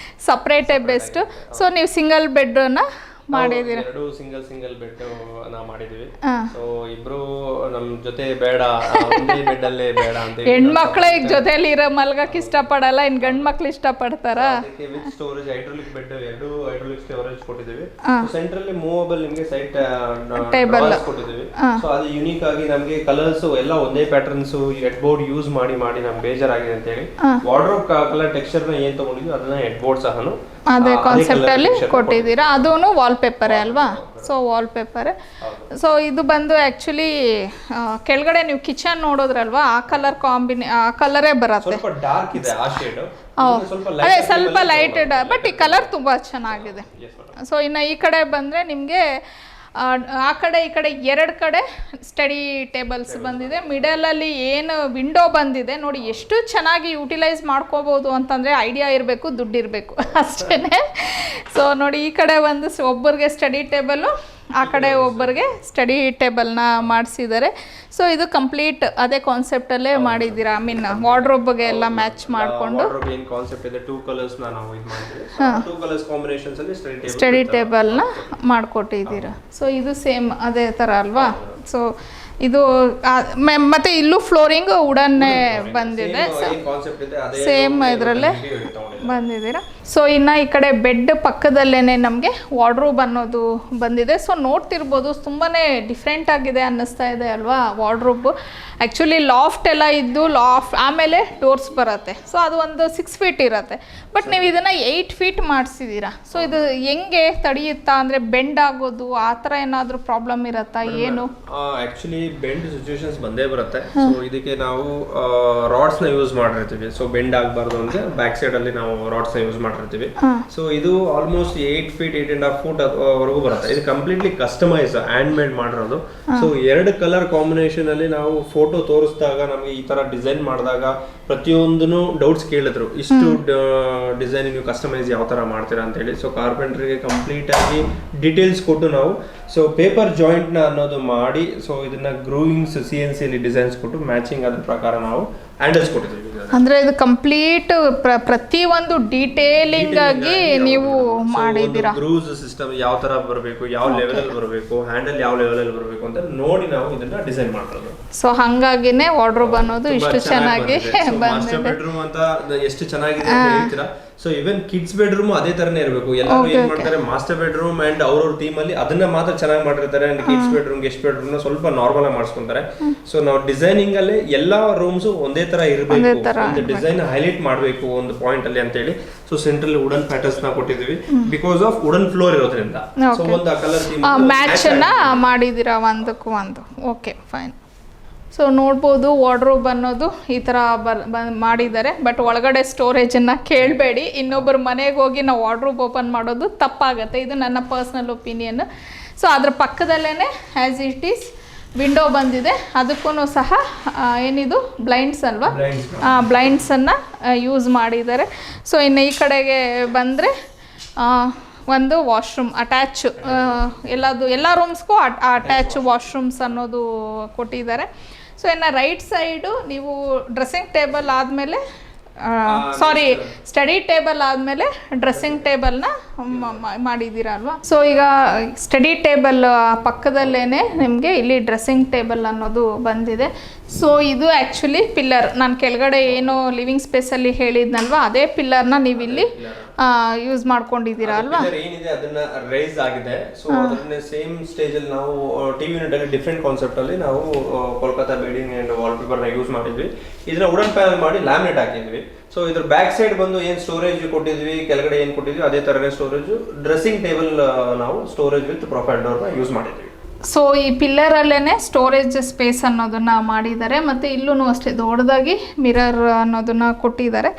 ಸಪ್ರೇಟೇ ಬೆಸ್ಟ್. ಸೊ ನೀವು ಸಿಂಗಲ್ ಬೆಡ್ನ ಮಾಡಿದ್ದೀರಾ? 2 ಸಿಂಗಲ್ ಬೆಡ್ ನಾವು ಮಾಡಿದೀವಿ. ಸೊ ಇಬ್ರು ನಮ್ ಜೊತೆ ಬೇಡ, ಒಂದೇ ಬೆಡ್ ಅಲ್ಲೇ ಬೇಡ ಅಂತ. ಹೆಣ್ಮಕ್ಳು ಈಗ ಜೊತೆಲಿ ಇರೋ ಮಲ್ಗಕ್ಕೆ ಇಷ್ಟಪಡಲ್ಲ, ಇನ್ನು ಗಂಡು ಮಕ್ಳು ಇಷ್ಟಪಡ್ತಾರ. With storage hydraulic bed, 2 hydraulic storage ಕೊಟ್ಟಿದ್ದೀವಿ. ಸೆಂಟ್ರಲ್ಲಿ ಮೂವಬಲ್ ನಿಮಗೆ ಸೈಡ್ ಟೇಬಲ್ ಕೊಟ್ಟಿದ್ದೀವಿ. ಸೊ ಅದು ಯುನಿಕ್ ಆಗಿ ನಮಗೆ ಕಲರ್ಸ್ ಎಲ್ಲ ಒಂದೇ ಪ್ಯಾಟರ್ನ್ಸ್ ಹೆಡ್ ಬೋರ್ಡ್ ಯೂಸ್ ಮಾಡಿ ನಮ್ಗೆ ಬೇಜಾರಾಗಿದೆ ಅಂತ ಹೇಳಿ ವಾರ್ಡ್ರೋಬ್ ಕಲರ್ ಟೆಕ್ಸ್ಚರ್ ನ ಏನ್ ತಗೊಂಡಿದ್ವಿ ಅದನ್ನ ಹೆಡ್ ಬೋರ್ಡ್ ಸಹ ಅದೇ ಕಾನ್ಸೆಪ್ಟ್ ಅಲ್ಲಿ ಕೊಟ್ಟಿದ್ದೀರಾ. ಅದೂ ವಾಲ್ಪೇಪರೇ ಅಲ್ವಾ? So wallpaper. ಸೊ ಇದು ಬಂದು ಆ್ಯಕ್ಚುಲಿ ಕೆಳಗಡೆ ನೀವು ಕಿಚನ್ ನೋಡೋದ್ರಲ್ವಾ, ಆ ಕಲರ್ ಆ ಕಲರೇ ಬರುತ್ತೆ. ಅದೇ ಸ್ವಲ್ಪ ಲೈಟೆಡ್, ಬಟ್ ಈ ಕಲರ್ ತುಂಬ ಚೆನ್ನಾಗಿದೆ. ಸೊ ಇನ್ನು ಈ ಕಡೆ ಬಂದರೆ ನಿಮಗೆ ಆ ಕಡೆ ಈ ಕಡೆ 2 ಕಡೆ ಸ್ಟಡಿ ಟೇಬಲ್ಸ್ ಬಂದಿದೆ. ಮಿಡಲಲ್ಲಿ ಏನು ವಿಂಡೋ ಬಂದಿದೆ ನೋಡಿ, ಎಷ್ಟು ಚೆನ್ನಾಗಿ ಯೂಟಿಲೈಸ್ ಮಾಡ್ಕೋಬೋದು ಅಂತಂದರೆ ಐಡಿಯಾ ಇರಬೇಕು, ದುಡ್ಡು ಇರಬೇಕು ಅಷ್ಟೇ. ಸೊ ನೋಡಿ, ಈ ಕಡೆ ಒಂದು ಒಬ್ಬರಿಗೆ ಸ್ಟಡಿ ಟೇಬಲು, ಆ ಕಡೆ ಒಬ್ಬರಿಗೆ ಸ್ಟಡಿ ಟೇಬಲ್ನ ಮಾಡಿಸಿದ್ದಾರೆ. ಸೊ ಇದು ಕಂಪ್ಲೀಟ್ ಅದೇ ಕಾನ್ಸೆಪ್ಟಲ್ಲೇ ಮಾಡಿದ್ದೀರಾ? ವಾರ್ಡ್ರೋಬ್ಗೆ ಎಲ್ಲ ಮ್ಯಾಚ್ ಮಾಡಿಕೊಂಡು ಸ್ಟಡಿ ಟೇಬಲ್ನ ಮಾಡಿಕೊಟ್ಟಿದ್ದೀರಾ. ಸೊ ಇದು ಸೇಮ್ ಅದೇ ಥರ ಅಲ್ವಾ? ಸೊ ಇದು ಮತ್ತೆ ಇಲ್ಲೂ ಫ್ಲೋರಿಂಗ್ ವುಡನ್ನೇ ಬಂದಿದೆ, ಸೇಮ್ ಇದರಲ್ಲೇ. ಬಂದಿದ್ದೀರಾ. ಸೊ ಇನ್ನು ಈ ಕಡೆ ಬೆಡ್ ಪಕ್ಕದಲ್ಲೇ ನಮಗೆ ವಾರ್ಡ್ರೋಬ್ ಅನ್ನೋದು ಬಂದಿದೆ. ಸೊ ನೋಡ್ತಿರ್ಬೋದು ತುಂಬಾ ಡಿಫ್ರೆಂಟ್ ಆಗಿದೆ ಅನ್ನಿಸ್ತಾ ಇದೆ ಅಲ್ವಾ ವಾರ್ಡ್ರೋಬ್. ಆ್ಯಕ್ಚುಲಿ ಲಾಫ್ಟ್ ಎಲ್ಲ ಇದ್ದು ಆಮೇಲೆ ಡೋರ್ಸ್ ಬರುತ್ತೆ. ಸೊ ಅದು ಒಂದು 6 ಫೀಟ್ ಇರುತ್ತೆ. ಬಟ್ ನೀವು ಇದನ್ನು 8 ಫೀಟ್ ಮಾಡಿಸಿದ್ದೀರಾ. ಸೊ ಇದು ಹೆಂಗೆ ತಡೆಯುತ್ತಾ ಅಂದರೆ ಬೆಂಡ್ ಆಗೋದು ಆ ಥರ ಏನಾದರೂ ಪ್ರಾಬ್ಲಮ್ ಇರುತ್ತಾ ಏನು? ಆ್ಯಕ್ಚುಲಿ ಬೆಂಡ್ ಸಿಚುವೇಶನ್ಸ್ ಬಂದೇ ಬರುತ್ತೆ. ಸೊ ಇದಕ್ಕೆ ನಾವು ರಾಡ್ಸ್ನ ಯೂಸ್ ಮಾಡಿರ್ತೀವಿ. ಸೊ ಬೆಂಡ್ ಆಗಬಾರ್ದು ಅಂದರೆ ಬ್ಯಾಕ್ ಸೈಡಲ್ಲಿ ನಾವು ರಾಡ್ಸ್ನ ಯೂಸ್ ಮಾಡಿರ್ತೀವಿ. ಸೊ ಇದು ಆಲ್ಮೋಸ್ಟ್ 8 ಫೀಟ್ 8.5 ಫೂಟ್ ವರೆಗೂ ಬರುತ್ತೆ. ಇದು ಕಂಪ್ಲೀಟ್ಲಿ ಕಸ್ಟಮೈಸ್ ಹ್ಯಾಂಡ್ ಮೇಡ್ ಮಾಡಿರೋದು. ಸೊ 2 ಕಲರ್ ಕಾಂಬಿನೇಷನ್ ಅಲ್ಲಿ ನಾವು ಫೋಟೋ ತೋರಿಸಿದಾಗ ನಮಗೆ ಈ ತರ ಡಿಸೈನ್ ಮಾಡಿದಾಗ ಪ್ರತಿಯೊಂದೂ ಡೌಟ್ಸ್ ಕೇಳಿದ್ರು, ಇಷ್ಟು ಡಿಸೈನ್ ನೀವು ಕಸ್ಟಮೈಸ್ ಯಾವ ತರ ಮಾಡ್ತೀರಾ ಅಂತ ಹೇಳಿ. ಸೊ ಕಾರ್ಪೆಂಟ್ರಿಗೆ ಕಂಪ್ಲೀಟ್ ಆಗಿ ಡೀಟೇಲ್ಸ್ ಕೊಟ್ಟು ನಾವು ಸೊ ಪೇಪರ್ ಜಾಯಿಂಟ್ ನ ಅನ್ನೋದು ಮಾಡಿ ಸೊ ಇದನ್ನ ಗ್ರೂವಿಂಗ್ಸ್ CNC ಅಲ್ಲಿ ಡಿಸೈನ್ಸ್ ಕೊಟ್ಟು ಮ್ಯಾಚಿಂಗ್ ಅದ್ರ ಪ್ರಕಾರ ನಾವು ಹ್ಯಾಂಡಲ್ಸ್ ಕೊಟ್ಟಿದ್ದೀವಿ. ಅಂದ್ರೆ ಇದು ಕಂಪ್ಲೀಟ್ ಪ್ರತಿ ಒಂದು ಡೀಟೇಲಿಂಗ್ ಆಗಿ ನೀವು ಮಾಡಿದ್ದೀರಾ. ಗ್ರೂವ್ಸ್ ಸಿಸ್ಟಮ್ ಯಾವ ತರ ಬರಬೇಕು, ಯಾವ ಲೆವೆಲ್ ಅಲ್ಲಿ ಬರಬೇಕು, ಹ್ಯಾಂಡಲ್ ಯಾವ ಲೆವೆಲ್ ಅಲ್ಲಿ ಬರಬೇಕು ಅಂತ ನೋಡಿ ನಾವು ಇದನ್ನ ಡಿಸೈನ್ ಮಾಡ್ತೀವಿ. ಸೊ ಹಂಗಾಗಿನೇ ವಾರ್ಡ್ರೋಬ್ ಅನ್ನೋದು ಇಷ್ಟು ಚೆನ್ನಾಗಿ ಮಾಸ್ಟರ್ ಬೆಡ್ರೂಮ್ ಅಂತ ಎಷ್ಟು ಚೆನ್ನಾಗಿದೆ ಅಂತ ಹೇಳ್ತೀರಾ. ಸೊ ಇವನ್ ಕಿಡ್ಸ್ ಬೆಡ್ರೂಮ್ ಅದೇ ತರನೇ ಇರಬೇಕು. ಎಲ್ಲರೂ ಏನ್ ಮಾಡ್ತಾರೆ, ಮಾಸ್ಟರ್ ಬೆಡ್ರೂಮ್ ಅಂಡ್ ಅವ್ರವ್ರ ಥೀಮ್ ಅಲ್ಲಿ ಅದನ್ನ ಮಾತ್ರ ಚೆನ್ನಾಗಿ ಮಾಡಿರ್ತಾರೆ. And kids bedroom guest bedroom ಸ್ವಲ್ಪ ನಾರ್ಮಲ್ ಆಗಿ ಮಾಡಿಸ್ಕೊಂತಾರೆ. ಸೊ ನಾವು ಡಿಸೈನಿಂಗ್ ಅಲ್ಲಿ ಎಲ್ಲಾ ರೂಮ್ಸ್ ಒಂದೇ ತರ ಇರಬೇಕು, ಒಂದು ಡಿಸೈನ್ ಹೈಲೈಟ್ ಮಾಡಬೇಕು ಒಂದು ಪಾಯಿಂಟ್ ಅಲ್ಲಿ ಅಂತ ಹೇಳಿ. ಸೊ ಸೆಂಟ್ರಲ್ ವುಡನ್ ಪ್ಯಾಟರ್ನ್ಸ್ ನ ಕೊಟ್ಟಿದ್ದೀವಿ ಬಿಕಾಸ್ ಆಫ್ ವುಡನ್ ಫ್ಲೋರ್ ಇರೋದ್ರಿಂದ. ಸೊ ಒಂದು ಕಲರ್ ಥೀಮ್ ಮ್ಯಾಚ್ ಅನ್ನ ಮಾಡಿದೀರಾ ಒಂದಕ್ಕೂ ಒಂದು. Okay fine. ಸೊ ನೋಡ್ಬೋದು ವಾರ್ಡ್ರೋಬ್ ಅನ್ನೋದು ಈ ಥರ ಮಾಡಿದ್ದಾರೆ. ಬಟ್ ಒಳಗಡೆ ಸ್ಟೋರೇಜನ್ನು ಕೇಳಬೇಡಿ, ಇನ್ನೊಬ್ಬರು ಮನೆಗೆ ಹೋಗಿ ನಾವು ವಾರ್ಡ್ರೋಬ್ ಓಪನ್ ಮಾಡೋದು ತಪ್ಪಾಗುತ್ತೆ. ಇದು ನನ್ನ ಪರ್ಸ್ನಲ್ ಒಪಿನಿಯನ್. ಸೊ ಅದ್ರ ಪಕ್ಕದಲ್ಲೇ ಆ್ಯಸ್ ಇಟ್ ಈಸ್ ವಿಂಡೋ ಬಂದಿದೆ. ಅದಕ್ಕೂ ಸಹ ಏನಿದು ಬ್ಲೈಂಡ್ಸ್ ಅಲ್ವಾ, ಬ್ಲೈಂಡ್ಸನ್ನು ಯೂಸ್ ಮಾಡಿದ್ದಾರೆ. ಸೊ ಇನ್ನು ಈ ಕಡೆಗೆ ಬಂದರೆ ಒಂದು ವಾಶ್ರೂಮ್ ಅಟ್ಯಾಚ್, ಎಲ್ಲ ರೂಮ್ಸ್ಗೂ ಅಟ್ಯಾಚ್ ವಾಶ್ರೂಮ್ಸ್ ಅನ್ನೋದು ಕೊಟ್ಟಿದ್ದಾರೆ. ಸೊ ಇನ್ನು ರೈಟ್ ಸೈಡು ನೀವು ಡ್ರೆಸ್ಸಿಂಗ್ ಟೇಬಲ್ ಆದಮೇಲೆ ಸ್ಟಡಿ ಟೇಬಲ್ ಆದಮೇಲೆ ಡ್ರೆಸ್ಸಿಂಗ್ ಟೇಬಲ್ನ ಮಾಡಿದ್ದೀರಾ ಅಲ್ವಾ. ಸೊ ಈಗ ಸ್ಟಡಿ ಟೇಬಲ್ ಪಕ್ಕದಲ್ಲೇ ನಿಮಗೆ ಇಲ್ಲಿ ಡ್ರೆಸ್ಸಿಂಗ್ ಟೇಬಲ್ ಅನ್ನೋದು ಬಂದಿದೆ. ಸೊ ಇದು ಆ್ಯಕ್ಚುಲಿ ಪಿಲ್ಲರ್, ನಾನು ಕೆಳಗಡೆ ಏನು ಲಿವಿಂಗ್ ಸ್ಪೇಸಲ್ಲಿ ಹೇಳಿದ್ನಲ್ವಾ ಅದೇ ಪಿಲ್ಲರ್ನ ನೀವು ಇಲ್ಲಿ ಯೂಸ್ ಮಾಡ್ಕೊಂಡಿದ್ದೀರಾ ಅಲ್ವಾ. ಏನಿದೆ ಅದನ್ನ ರೈಸ್ ಆಗಿದೆ. ಸೊ ಅದನ್ನ ಸೇಮ್ ಸ್ಟೇಜ್ ಅಲ್ಲಿ ನಾವು ಟಿವಿ ಯೂನಿಟ್ ಅಲ್ಲಿ ಡಿಫ್ರೆಂಟ್ ಕಾನ್ಸೆಪ್ಟ್ ಅಲ್ಲಿ ನಾವು ಕೋಲ್ಕತ್ತಾ ಬೇಡಿಂಗ್ ಅಂಡ್ ವಾಲ್ ಪೇಪರ್ ನ ಯೂಸ್ ಮಾಡಿದ್ವಿ. ಇದನ್ನ ವುಡನ್ ಪ್ಯಾನಲ್ ಮಾಡಿ ಲ್ಯಾಮಿನೇಟ್ ಹಾಕಿದ್ವಿ. ಸೊ ಇದ್ರ ಬ್ಯಾಕ್ ಸೈಡ್ ಬಂದು ಏನ್ ಸ್ಟೋರೇಜ್ ಕೊಟ್ಟಿದ್ವಿ, ಕೆಳಗಡೆ ಏನ್ ಕೊಟ್ಟಿದ್ವಿ ಅದೇ ತರನೇ ಸ್ಟೋರೇಜ್. ಡ್ರೆಸ್ಸಿಂಗ್ ಟೇಬಲ್ ನಾವು ಸ್ಟೋರೇಜ್ ವಿತ್ ಪ್ರೊಫೈಲ್ ಡೋರ್ ನ ಯೂಸ್ ಮಾಡಿದ್ವಿ. ಸೊ ಈ ಪಿಲ್ಲರಲ್ಲೇ ಸ್ಟೋರೇಜ್ ಸ್ಪೇಸ್ ಅನ್ನೋದನ್ನು ಮಾಡಿದ್ದಾರೆ. ಮತ್ತು ಇಲ್ಲೂ ಅಷ್ಟೇ ದೊಡ್ಡದಾಗಿ ಮಿರರ್ ಅನ್ನೋದನ್ನು ಕೊಟ್ಟಿದ್ದಾರೆ.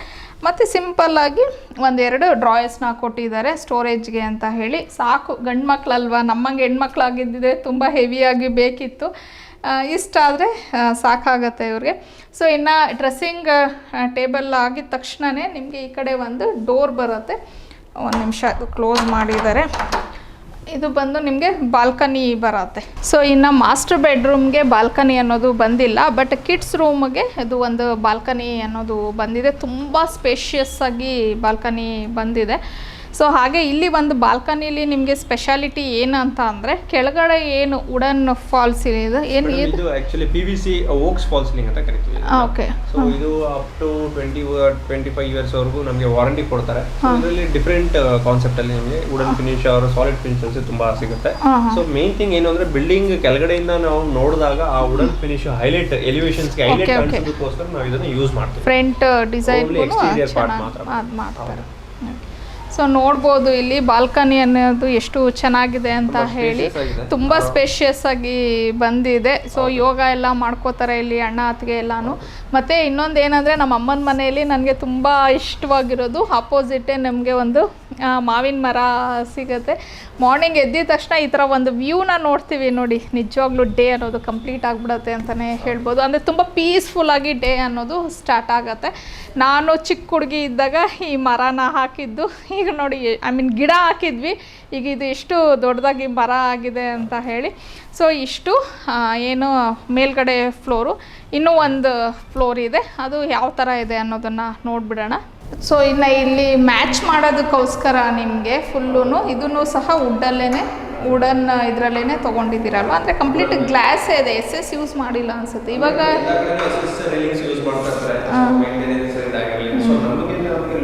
ಮತ್ತು ಸಿಂಪಲ್ಲಾಗಿ 1-2 ಡ್ರಾಯರ್ಸ್ನ ಕೊಟ್ಟಿದ್ದಾರೆ ಸ್ಟೋರೇಜ್ಗೆ ಅಂತ ಹೇಳಿ. ಸಾಕು, ಗಂಡು ಮಕ್ಕಳಲ್ವ, ನಮ್ಮಂಗೆ ಹೆಣ್ಮಕ್ಳಾಗಿದ್ದಿದೆ ತುಂಬ ಹೆವಿಯಾಗಿ ಬೇಕಿತ್ತು. ಇಷ್ಟಾದರೆ ಸಾಕಾಗತ್ತೆ ಇವ್ರಿಗೆ. ಸೊ ಇನ್ನು ಡ್ರೆಸ್ಸಿಂಗ್ ಟೇಬಲ್ ಆಗಿದ ತಕ್ಷಣವೇ ನಿಮಗೆ ಈ ಕಡೆ ಒಂದು ಡೋರ್ ಬರುತ್ತೆ. ಒಂದು ನಿಮಿಷ, ಅದು ಕ್ಲೋಸ್ ಮಾಡಿದ್ದಾರೆ. ಇದು ಬಂದು ನಿಮಗೆ ಬಾಲ್ಕನಿ ಬರುತ್ತೆ. ಸೊ ಇನ್ನು ಮಾಸ್ಟರ್ ಬೆಡ್ರೂಮ್ಗೆ ಬಾಲ್ಕನಿ ಅನ್ನೋದು ಬಂದಿಲ್ಲ, ಬಟ್ ಕಿಡ್ಸ್ ರೂಮ್ಗೆ ಇದು ಒಂದು ಬಾಲ್ಕನಿ ಅನ್ನೋದು ಬಂದಿದೆ. ತುಂಬ ಸ್ಪೇಷಿಯಸ್ ಆಗಿ ಬಾಲ್ಕನಿ ಬಂದಿದೆ. ಸೊ ಹಾಗೆ ಇಲ್ಲಿ ಒಂದು ಬಾಲ್ಕನಿಲಿ ನಿಮಗೆ ಸ್ಪೆಷಾಲಿಟಿ ಏನು ಅಂತ ಅಂದರೆ ಕೆಳಗಡೆ ಏನು ವುಡನ್ ಫಾಲ್ಸ್ ಇದೆ, ಏನು ಇದು ಆಕ್ಚುಲಿ PVC ಓಕ್ಸ್ ಫಾಲ್ ಸೀಲಿಂಗ್ ಅಂತ ಕರಿತೀವಿ. ಓಕೆ. ಸೊ ಇದು ಅಪ್ ಟು 25 ಇಯರ್ಸ್ ವರೆಗೂ ನಮಗೆ ವಾರಂಟಿ ಕೊಡ್ತಾರೆ. ಇದರಲ್ಲಿ ಡಿಫ್ರೆಂಟ್ ಕಾನ್ಸೆಪ್ಟ್ ಅಲ್ಲಿ ನಿಮಗೆ ವುಡನ್ ಫಿನಿಶ್ ಅವರು ಸಾಲಿಡ್ ಫಿನಿಶ್ ತುಂಬಾ ಸಿಗುತ್ತೆ. ಸೊ ಮೇನ್ ಥಿಂಗ್ ಏನು ಅಂದ್ರೆ ಬಿಲ್ಡಿಂಗ್ ಕೆಳಗಡೆಯಿಂದ ನಾವು ನೋಡಿದಾಗ ಆ ವುಡನ್ ಫಿನಿಶ್ ಹೈಲೈಟ್ ಎಲಿವೇಶನ್ಸ್ಗೆ ಹೈಲೈಟ್ ಕಾಣಿಸೋದಕ್ಕೋಸ್ಕರ ನಾವು ಇದನ್ನು ಯೂಸ್ ಮಾಡ್ತೀವಿ. ಫ್ರಂಟ್ ಡಿಸೈನ್ ಮಾಡ್ತಾರೆ. ಸೊ ನೋಡ್ಬೋದು ಇಲ್ಲಿ ಬಾಲ್ಕನಿ ಅನ್ನೋದು ಎಷ್ಟು ಚೆನ್ನಾಗಿದೆ ಅಂತ ಹೇಳಿ, ತುಂಬ ಸ್ಪೇಷಿಯಸ್ ಆಗಿ ಬಂದಿದೆ. ಸೊ ಯೋಗ ಎಲ್ಲ ಮಾಡ್ಕೋತಾರೆ ಇಲ್ಲಿ ಅಣ್ಣ ಅತ್ತಿಗೆ ಎಲ್ಲಾನು. ಮತ್ತು ಇನ್ನೊಂದು ಏನಂದರೆ ನಮ್ಮ ಅಮ್ಮನ ಮನೆಯಲ್ಲಿ ನನಗೆ ತುಂಬ ಇಷ್ಟವಾಗಿರೋದು ಆಪೋಸಿಟೇ ನಮಗೆ ಒಂದು ಮಾವಿನ ಮರ ಸಿಗುತ್ತೆ. ಮಾರ್ನಿಂಗ್ ಎದ್ದಿದ ತಕ್ಷಣ ಈ ಥರ ಒಂದು ವ್ಯೂನ ನೋಡ್ತೀವಿ ನೋಡಿ, ನಿಜವಾಗ್ಲೂ ಡೇ ಅನ್ನೋದು ಕಂಪ್ಲೀಟ್ ಆಗಿಬಿಡುತ್ತೆ ಅಂತಲೇ ಹೇಳ್ಬೋದು. ಅಂದರೆ ತುಂಬ ಪೀಸ್ಫುಲ್ಲಾಗಿ ಡೇ ಅನ್ನೋದು ಸ್ಟಾರ್ಟ್ ಆಗುತ್ತೆ. ನಾನು ಚಿಕ್ಕ ಹುಡುಗಿ ಇದ್ದಾಗ ಈ ಮರನ ಹಾಕಿದ್ದು, ಈಗ ನೋಡಿ ಗಿಡ ಹಾಕಿದ್ವಿ, ಈಗ ಇದು ಎಷ್ಟು ದೊಡ್ಡದಾಗಿ ಮರ ಆಗಿದೆ ಅಂತ ಹೇಳಿ. ಸೊ ಇಷ್ಟು ಏನು ಮೇಲ್ಗಡೆ ಫ್ಲೋರು, ಇನ್ನೂ ಒಂದು ಫ್ಲೋರ್ ಇದೆ, ಅದು ಯಾವ ಥರ ಇದೆ ಅನ್ನೋದನ್ನು ನೋಡಿಬಿಡೋಣ. ಸೊ ಇನ್ನು ಇಲ್ಲಿ ಮ್ಯಾಚ್ ಮಾಡೋದಕ್ಕೋಸ್ಕರ ನಿಮಗೆ ಫುಲ್ಲೂ ಇದನ್ನು ಸಹ ವುಡನ್ ಇದರಲ್ಲೇ ತೊಗೊಂಡಿದ್ದೀರಲ್ವ, ಅಂದರೆ ಕಂಪ್ಲೀಟ್ ಗ್ಲಾಸೇ ಇದೆ. SS ಯೂಸ್ ಮಾಡಿಲ್ಲ ಅನಿಸುತ್ತೆ ಇವಾಗ.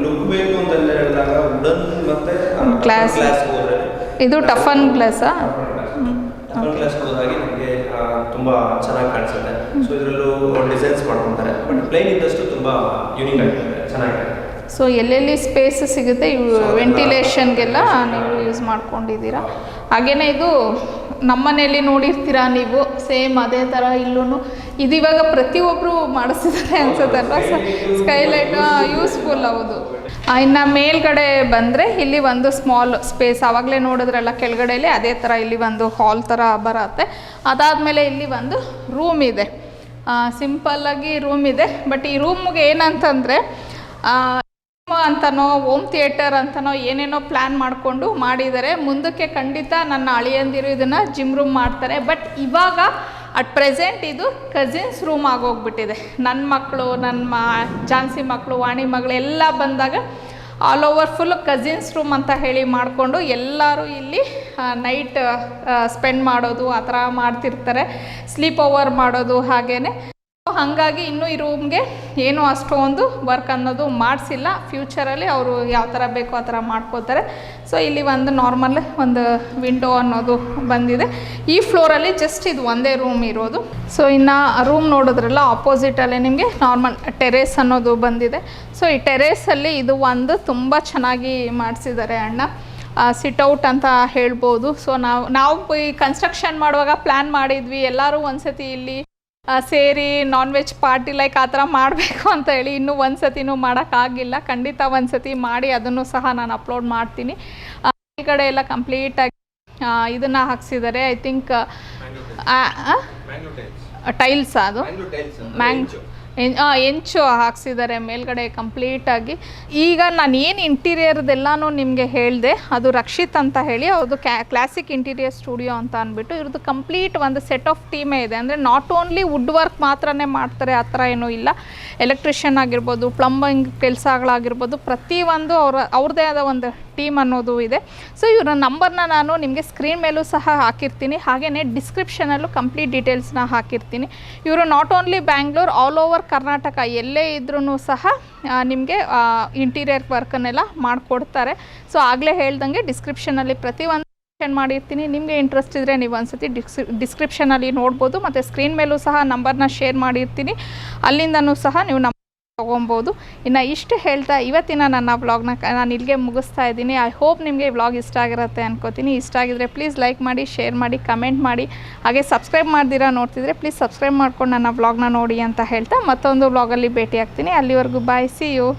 ಲುಕ್ ಬೇಕು ಅಂತ ಗ್ಲಾಸ್ ಹೋದ್ರೆ ಇದು ಟಫನ್ ಗ್ಲಾಸಾ? ಟಫನ್ ಗ್ಲಾಸ್ ಹೋದಾಗಿ ನಮಗೆ ತುಂಬ ಚೆನ್ನಾಗಿ ಕಾಣಿಸುತ್ತೆ. ಸೊ ಇದರಲ್ಲೂ ಡಿಸೈನ್ಸ್ ಮಾಡ್ಕೊತಾರೆ, ಬಟ್ ಪ್ಲೇನ್ ಇದ್ದಷ್ಟು ತುಂಬ ಯೂನಿಕ್ ಆಗಿರುತ್ತೆ, ಚೆನ್ನಾಗಿದೆ. ಸೊ ಎಲ್ಲೆಲ್ಲಿ ಸ್ಪೇಸ್ ಸಿಗುತ್ತೆ ಇವು ವೆಂಟಿಲೇಷನ್ಗೆಲ್ಲ ನೀವು ಯೂಸ್ ಮಾಡ್ಕೊಂಡಿದ್ದೀರಾ. ಹಾಗೆಯೇ ಇದು ನಮ್ಮನೇಲಿ ನೋಡಿರ್ತೀರಾ ನೀವು, ಸೇಮ್ ಅದೇ ಥರ ಇಲ್ಲೂ ಇದು ಇವಾಗ ಪ್ರತಿಯೊಬ್ಬರು ಮಾಡಿಸಿದ್ದಾರೆ ಅನ್ಸುತ್ತಲ್ವ. ಸ್ಕೈಲೈಟ್ ಯೂಸ್ಫುಲ್, ಹೌದು. ಇನ್ನು ಮೇಲ್ಗಡೆ ಬಂದರೆ ಇಲ್ಲಿ ಒಂದು ಸ್ಮಾಲ್ ಸ್ಪೇಸ್, ಆವಾಗಲೇ ನೋಡಿದ್ರಲ್ಲ ಕೆಳಗಡೆಯಲ್ಲಿ ಅದೇ ಥರ ಇಲ್ಲಿ ಒಂದು ಹಾಲ್ ಥರ ಬರುತ್ತೆ. ಅದಾದಮೇಲೆ ಇಲ್ಲಿ ಒಂದು ರೂಮ್ ಇದೆ, ಸಿಂಪಲ್ಲಾಗಿ ರೂಮ್ ಇದೆ. ಬಟ್ ಈ ರೂಮ್ಗೆ ಏನಂತಂದರೆ ಅಂತನೋ ಹೋಮ್ ಥಿಯೇಟರ್ ಅಂತನೋ ಏನೇನೋ ಪ್ಲ್ಯಾನ್ ಮಾಡಿಕೊಂಡು ಮಾಡಿದ್ದಾರೆ. ಮುಂದಕ್ಕೆ ಖಂಡಿತ ನನ್ನ ಅಳಿಯಂದಿರು ಇದನ್ನು ಜಿಮ್ ರೂಮ್ ಮಾಡ್ತಾರೆ. ಬಟ್ ಇವಾಗ ಅಟ್ ಪ್ರೆಸೆಂಟ್ ಇದು ಕಸಿನ್ಸ್ ರೂಮ್ ಆಗೋಗ್ಬಿಟ್ಟಿದೆ. ನನ್ನ ಮಕ್ಕಳು, ನನ್ನ ಝಾನ್ಸಿ ಮಕ್ಕಳು, ವಾಣಿ ಮಗಳು ಎಲ್ಲ ಬಂದಾಗ all over full cousins room ಅಂತ ಹೇಳಿ ಮಾಡಿಕೊಂಡು ಎಲ್ಲರೂ ಇಲ್ಲಿ ನೈಟ್ ಸ್ಪೆಂಡ್ ಮಾಡೋದು ಆ ಥರ ಮಾಡ್ತಿರ್ತಾರೆ, ಸ್ಲೀಪ್ ಓವರ್ ಮಾಡೋದು. ಹಾಗೇ ಹಾಗಾಗಿ ಇನ್ನೂ ಈ ರೂಮ್ಗೆ ಏನೂ ಅಷ್ಟೊಂದು ವರ್ಕ್ ಅನ್ನೋದು ಮಾಡಿಸಿಲ್ಲ. ಫ್ಯೂಚರಲ್ಲಿ ಅವರು ಯಾವ ಥರ ಬೇಕೋ ಆ ಥರ ಮಾಡ್ಕೋತಾರೆ. ಸೊ ಇಲ್ಲಿ ಒಂದು ನಾರ್ಮಲ್ ಒಂದು ವಿಂಡೋ ಅನ್ನೋದು ಬಂದಿದೆ. ಈ ಫ್ಲೋರಲ್ಲಿ ಜಸ್ಟ್ ಇದು ಒಂದೇ ರೂಮ್ ಇರೋದು. ಸೊ ಇನ್ನು ರೂಮ್ ನೋಡಿದ್ರಲ್ಲ ಆಪೋಸಿಟಲ್ಲೇ ನಿಮಗೆ ನಾರ್ಮಲ್ ಟೆರೇಸ್ ಅನ್ನೋದು ಬಂದಿದೆ. ಸೊ ಈ ಟೆರೇಸಲ್ಲಿ ಇದು ಒಂದು ತುಂಬ ಚೆನ್ನಾಗಿ ಮಾಡಿಸಿದ್ದಾರೆ ಅಣ್ಣ, ಸಿಟ್ಔಟ್ ಅಂತ ಹೇಳ್ಬೋದು. ಸೊ ನಾವು ಈ ಕನ್ಸ್ಟ್ರಕ್ಷನ್ ಮಾಡುವಾಗ ಪ್ಲ್ಯಾನ್ ಮಾಡಿದ್ವಿ, ಎಲ್ಲರೂ ಒಂದ್ಸತಿ ಇಲ್ಲಿ ಸೇರಿ ನಾನ್ ವೆಜ್ ಪಾರ್ಟಿ ಲೈಕ್ ಆ ಥರ ಮಾಡಬೇಕು ಅಂತ ಹೇಳಿ. ಇನ್ನೂ ಒಂದು ಸತಿನೂ ಮಾಡೋಕ್ಕಾಗಿಲ್ಲ. ಖಂಡಿತ ಒಂದು ಸತಿ ಮಾಡಿ ಅದನ್ನು ಸಹ ನಾನು ಅಪ್ಲೋಡ್ ಮಾಡ್ತೀನಿ. ಈ ಕಡೆ ಎಲ್ಲ ಕಂಪ್ಲೀಟಾಗಿ ಇದನ್ನು ಹಾಕ್ಸಿದ್ದಾರೆ. ಐ ಥಿಂಕ್ ಟೈಲ್ಸ್, ಅದು ಎಂಚು ಹಾಕ್ಸಿದ್ದಾರೆ ಮೇಲ್ಗಡೆ ಕಂಪ್ಲೀಟಾಗಿ. ಈಗ ನಾನು ಏನು ಇಂಟೀರಿಯರ್ದೆಲ್ಲನೂ ನಿಮಗೆ ಹೇಳಿದೆ, ಅದು ರಕ್ಷಿತ್ ಅಂತ ಹೇಳಿ, ಅವ್ರದ್ದು ಕ್ಲಾಸಿಕ್ ಇಂಟೀರಿಯರ್ ಸ್ಟುಡಿಯೋ ಅಂತ ಅಂದ್ಬಿಟ್ಟು ಇವ್ರದ್ದು ಕಂಪ್ಲೀಟ್ ಒಂದು ಸೆಟ್ ಆಫ್ ಟೀಮೇ ಇದೆ. ಅಂದರೆ ನಾಟ್ ಓನ್ಲಿ ವುಡ್ ವರ್ಕ್ ಮಾತ್ರನೇ ಮಾಡ್ತಾರೆ ಆ ಥರ ಏನೂ ಇಲ್ಲ. ಎಲೆಕ್ಟ್ರಿಷಿಯನ್ ಆಗಿರ್ಬೋದು, ಪ್ಲಂಬಿಂಗ್ ಕೆಲಸಗಳಾಗಿರ್ಬೋದು, ಪ್ರತಿಯೊಂದು ಅವ್ರದ್ದೇ ಆದ ಒಂದು ಟೀಮ್ ಅನ್ನೋದು ಇದೆ. ಸೊ ಇವರ ನಂಬರ್ನ ನಾನು ನಿಮಗೆ ಸ್ಕ್ರೀನ್ ಮೇಲೂ ಸಹ ಹಾಕಿರ್ತೀನಿ, ಹಾಗೆಯೇ ಡಿಸ್ಕ್ರಿಪ್ಷನಲ್ಲೂ ಕಂಪ್ಲೀಟ್ ಡೀಟೇಲ್ಸ್ನ ಹಾಕಿರ್ತೀನಿ. ಇವರು not only Bangalore, all over Karnataka ಎಲ್ಲೇ ಇದ್ರೂ ಸಹ ನಿಮಗೆ ಇಂಟೀರಿಯರ್ ವರ್ಕನ್ನೆಲ್ಲ ಮಾಡಿಕೊಡ್ತಾರೆ. ಸೊ ಆಗಲೇ ಹೇಳ್ದಂಗೆ ಡಿಸ್ಕ್ರಿಪ್ಷನಲ್ಲಿ ಪ್ರತಿಯೊಂದು ಮಾಡಿರ್ತೀನಿ. ನಿಮಗೆ ಇಂಟ್ರೆಸ್ಟ್ ಇದ್ದರೆ ನೀವು ಒಂದ್ಸತಿ ಡಿಸ್ಕ್ರಿಪ್ಷನಲ್ಲಿ ನೋಡ್ಬೋದು, ಮತ್ತು ಸ್ಕ್ರೀನ್ ಮೇಲೂ ಸಹ ನಂಬರ್ನ ಶೇರ್ ಮಾಡಿರ್ತೀನಿ, ಅಲ್ಲಿಂದನೂ ಸಹ ನೀವು ತೊಗೊಬೋದು. ಇನ್ನು ಇಷ್ಟು ಹೇಳ್ತಾ ಇವತ್ತಿನ ನನ್ನ ವ್ಲಾಗ್ನ ನಾನು ಇಲ್ಲಿಗೆ ಮುಗಿಸ್ತಾ ಇದ್ದೀನಿ. ಐ ಹೋಪ್ ನಿಮಗೆ ಈ ವ್ಲಾಗ್ ಇಷ್ಟ ಆಗಿರುತ್ತೆ ಅನ್ಕೋತೀನಿ. ಇಷ್ಟ ಆಗಿದ್ರೆ ಪ್ಲೀಸ್ ಲೈಕ್ ಮಾಡಿ, ಶೇರ್ ಮಾಡಿ, ಕಮೆಂಟ್ ಮಾಡಿ. ಹಾಗೆ ಸಬ್ಸ್ಕ್ರೈಬ್ ಮಾಡ್ದಿರಾ ನೋಡ್ತಿದ್ರೆ ಪ್ಲೀಸ್ ಸಬ್ಸ್ಕ್ರೈಬ್ ಮಾಡ್ಕೊಂಡು ನನ್ನ ವ್ಲಾಗ್ನ ನೋಡಿ ಅಂತ ಹೇಳ್ತಾ ಮತ್ತೊಂದು ವ್ಲಾಗಲ್ಲಿ ಭೇಟಿ ಆಗ್ತೀನಿ. ಅಲ್ಲಿವರೆಗೂ ಬಾಯ್, ಸಿ ಯು.